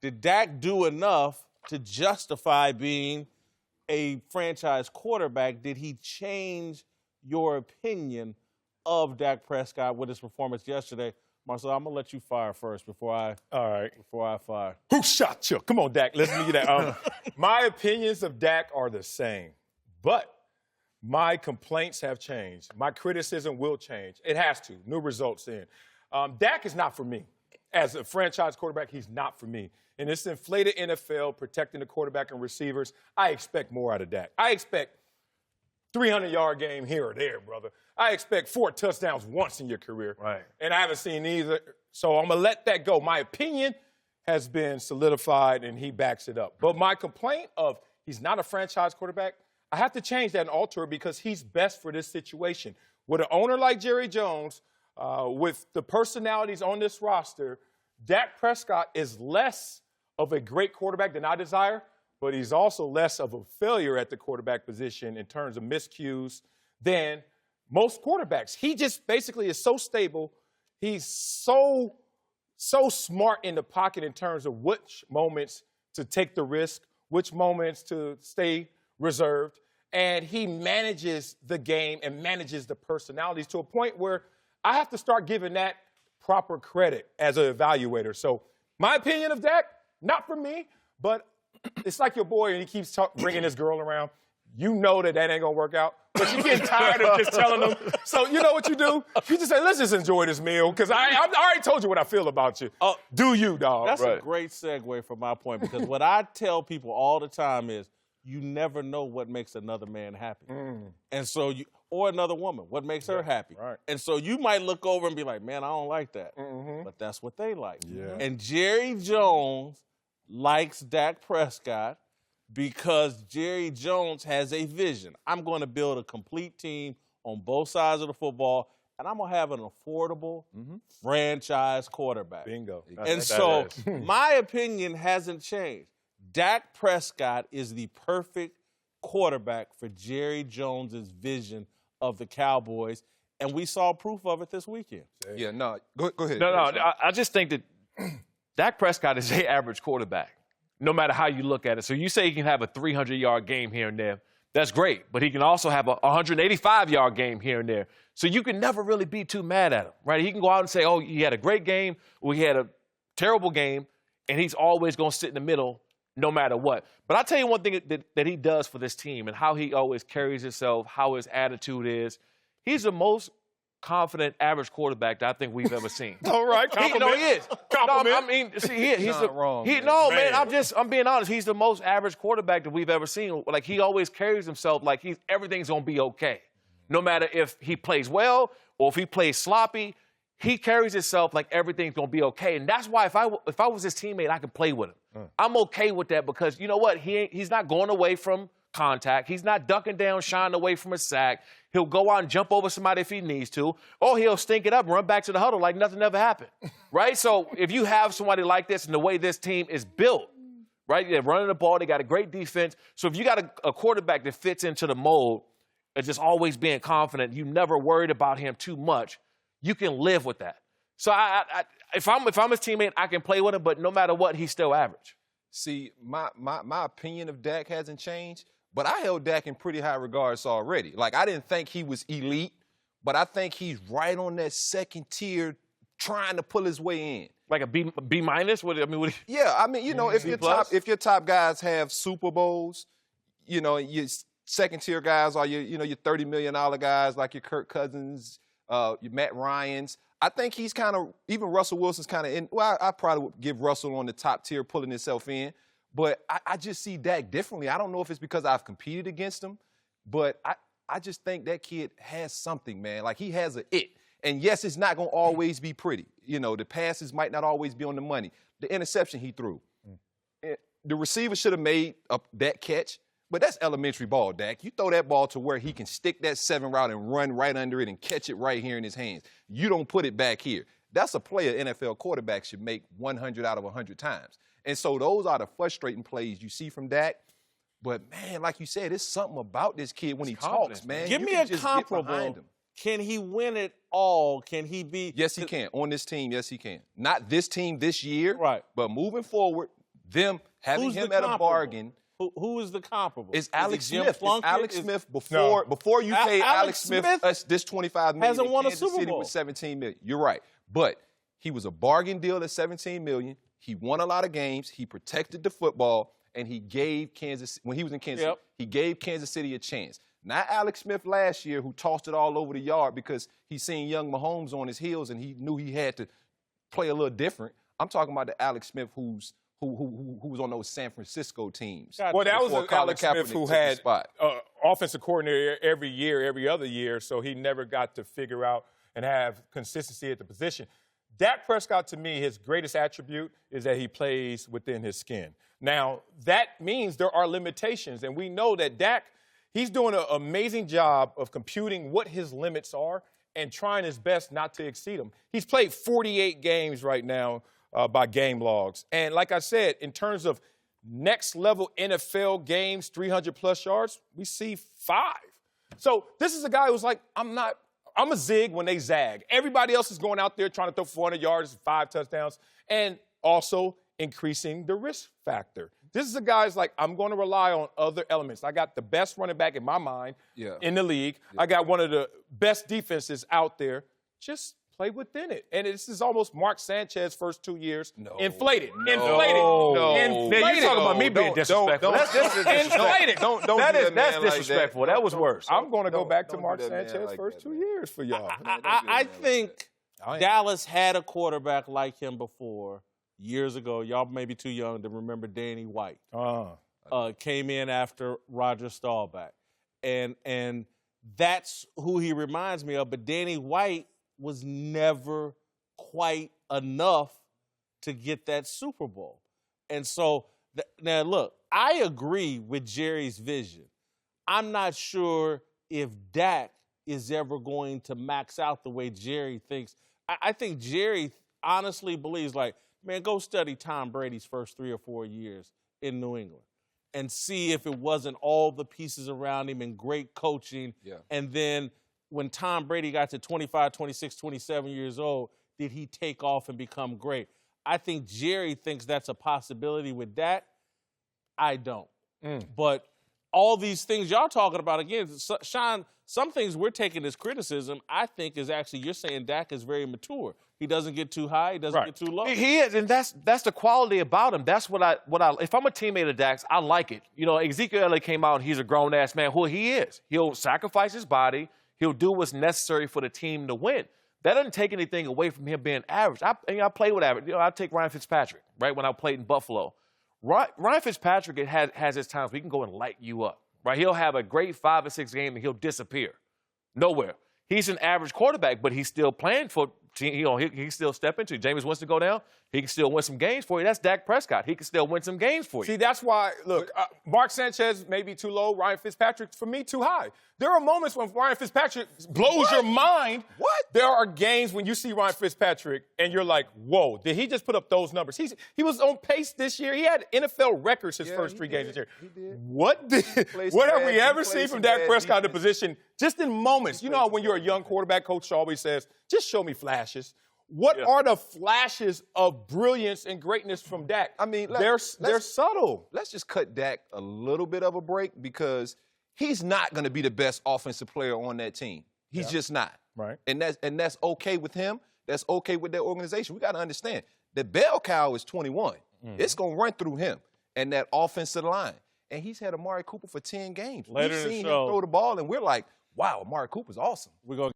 did Dak do enough to justify being a franchise quarterback? Did he change your opinion of Dak Prescott with his performance yesterday? Marcel, I'm gonna let you fire first before I fire. Who shot you? Come on, Dak. Let's do that. My opinions of Dak are the same, but my complaints have changed. My criticism will change. It has to. New results in. Dak is not for me. As a franchise quarterback, he's not for me. In this inflated NFL, protecting the quarterback and receivers, I expect more out of Dak. I expect 300-yard game here or there, brother. I expect 4 touchdowns once in your career. Right. And I haven't seen either. So I'm going to let that go. My opinion has been solidified, and he backs it up. But my complaint of he's not a franchise quarterback, I have to change that and alter it because he's best for this situation. With an owner like Jerry Jones, with the personalities on this roster, Dak Prescott is less of a great quarterback than I desire, but he's also less of a failure at the quarterback position in terms of miscues than most quarterbacks. He just basically is so stable. He's so smart in the pocket in terms of which moments to take the risk, which moments to stay reserved. And he manages the game and manages the personalities to a point where I have to start giving that proper credit as an evaluator. So my opinion of Dak, not for me, but it's like your boy and he keeps bringing his girl around. You know that ain't going to work out, but you're getting tired of just telling them. So you know what you do? You just say, let's just enjoy this meal because I already told you what I feel about you. Do you, dog? That's a great segue from my point because what I tell people all the time is you never know what makes another man happy. And so or another woman, what makes her happy. Right. And so you might look over and be like, man, I don't like that. But that's what they like. Yeah. And Jerry Jones likes Dak Prescott because Jerry Jones has a vision. I'm going to build a complete team on both sides of the football, and I'm going to have an affordable franchise quarterback. Bingo. And so my opinion hasn't changed. Dak Prescott is the perfect quarterback for Jerry Jones's vision of the Cowboys, and we saw proof of it this weekend. Yeah, no, go ahead. No, I just think that Dak Prescott is an average quarterback, no matter how you look at it. So you say he can have a 300-yard game here and there. That's great, but he can also have a 185-yard game here and there. So you can never really be too mad at him, right? He can go out and say, oh, he had a great game, or he had a terrible game, and he's always going to sit in the middle no matter what. But I'll tell you one thing that he does for this team and how he always carries himself, how his attitude is. He's the most confident average quarterback that I think we've ever seen. All right, compliment. He is. Compliment. No, I mean, see, he's not wrong. Man, I'm being honest. He's the most average quarterback that we've ever seen. Like, he always carries himself like everything's going to be okay. No matter if he plays well or if he plays sloppy, he carries himself like everything's going to be okay. And that's why if I was his teammate, I could play with him. I'm okay with that because, you know what? He's not going away from contact. He's not ducking down, shying away from a sack. He'll go out and jump over somebody if he needs to, or he'll stink it up and run back to the huddle like nothing ever happened, right? So if you have somebody like this and the way this team is built, right, they're running the ball, they got a great defense. So if you got a quarterback that fits into the mold of just always being confident, you never worried about him too much, you can live with that. So if I'm his teammate, I can play with him, but no matter what, he's still average. See, my opinion of Dak hasn't changed, but I held Dak in pretty high regards already. Like, I didn't think he was elite, but I think he's right on that second tier trying to pull his way in. Like a B minus? Yeah, I mean, you know, if your top guys have Super Bowls, you know, your second tier guys are your $30 million guys like your Kirk Cousins, your Matt Ryans. I think he's kind of, even Russell Wilson's kind of in, well, I probably would give Russell on the top tier pulling himself in, but I just see Dak differently. I don't know if it's because I've competed against him, but I just think that kid has something, man. Like, he has a it. And yes, it's not going to always be pretty. You know, the passes might not always be on the money. The interception he threw. The receiver should have made that catch, but that's elementary ball, Dak. You throw that ball to where he can stick that 7 route and run right under it and catch it right here in his hands. You don't put it back here. That's a play an NFL quarterback should make 100 out of 100 times. And so those are the frustrating plays you see from Dak. But, man, like you said, there's something about this kid when he talks, man. Give me a comparable. Can he win it all? Can he be? Yes, he can. On this team, yes, he can. Not this team this year. Right. But moving forward, Them having Who's him the at a comparable? bargain. Who is the comparable? It's Is Alex it Jim Smith. It's Plunkett? Alex Is- Smith before you paid Alex Smith this $25 million. hasn't and won a Kansas Super City Bowl. with $17 million. You're right, but he was a bargain deal at $17 million. He won a lot of games. He protected the football, and he gave when he was in Kansas City, he gave Kansas City a chance. Not Alex Smith last year, who tossed it all over the yard because he seen young Mahomes on his heels and he knew he had to play a little different. I'm talking about the Alex Smith who was on those San Francisco teams. Well, that was before an Alex Colin Smith Kaepernick who took the had spot. offensive coordinator every year, every other year, so he never got to figure out and have consistency at the position. Dak Prescott, to me, his greatest attribute is that he plays within his skin. Now, that means there are limitations, and we know that Dak, he's doing an amazing job of computing what his limits are and trying his best not to exceed them. He's played 48 games right now by game logs. And like I said, in terms of next-level NFL games, 300-plus yards, we see 5. So this is a guy who's like, I'm a zig when they zag. Everybody else is going out there trying to throw 400 yards, 5 touchdowns, and also increasing the risk factor. This is a guy who's like, I'm going to rely on other elements. I got the best running back in my mind in the league. I got one of the best defenses out there. Just play within it. And this is almost Mark Sanchez's first 2 years. Inflated. Inflated. Man, you talking about me being disrespectful. That's inflated. That's disrespectful. That was worse. I'm going to go back to Mark Sanchez's first 2 years for y'all. I think Dallas had a quarterback like him before years ago. Y'all may be too young to remember Danny White. Came in after Roger Staubach. And that's who he reminds me of. But Danny White was never quite enough to get that Super Bowl. And so, now look, I agree with Jerry's vision. I'm not sure if Dak is ever going to max out the way Jerry thinks. I think Jerry honestly believes, like, man, go study Tom Brady's first 3 or 4 years in New England and see if it wasn't all the pieces around him and great coaching. And then when Tom Brady got to 25, 26, 27 years old, did he take off and become great? I think Jerry thinks that's a possibility with Dak. I don't. But all these things y'all talking about, again, Sean, some things we're taking as criticism, I think is actually, you're saying Dak is very mature. He doesn't get too high. He doesn't get too low. He is, and that's the quality about him. That's what I. If I'm a teammate of Dak's, I like it. You know, Ezekiel Elliott came out, and he's a grown-ass man. Who he is. He'll sacrifice his body. He'll do what's necessary for the team to win. That doesn't take anything away from him being average. I play with average. You know, I take Ryan Fitzpatrick, right, when I played in Buffalo. Ryan Fitzpatrick has his times where he can go and light you up, right? He'll have a great 5 or 6 games, and he'll disappear. Nowhere. He's an average quarterback, but he's still playing for, you know, he can still step into it. Jameis wants to go down. He can still win some games for you. That's Dak Prescott. He can still win some games for you. See, that's why, look, Mark Sanchez may be too low. Ryan Fitzpatrick, for me, too high. There are moments when Ryan Fitzpatrick blows your mind. There are games when you see Ryan Fitzpatrick and you're like, whoa, did he just put up those numbers? He was on pace this year. He had NFL records his first 3 games this year. He did. What have we ever seen from Dak Prescott in the position? Just in moments. You know how when you're a young quarterback, coach always says, just show me flashes. What are the flashes of brilliance and greatness from Dak? I mean, they're subtle. Let's just cut Dak a little bit of a break because he's not going to be the best offensive player on that team. He's just not. Right. And that's okay with him. That's okay with their organization. We got to understand the bell cow is 21. It's going to run through him and that offensive line. And he's had Amari Cooper for 10 games. Later We've in the seen him show, throw the ball, and we're like, wow, Amari Cooper's awesome. We're going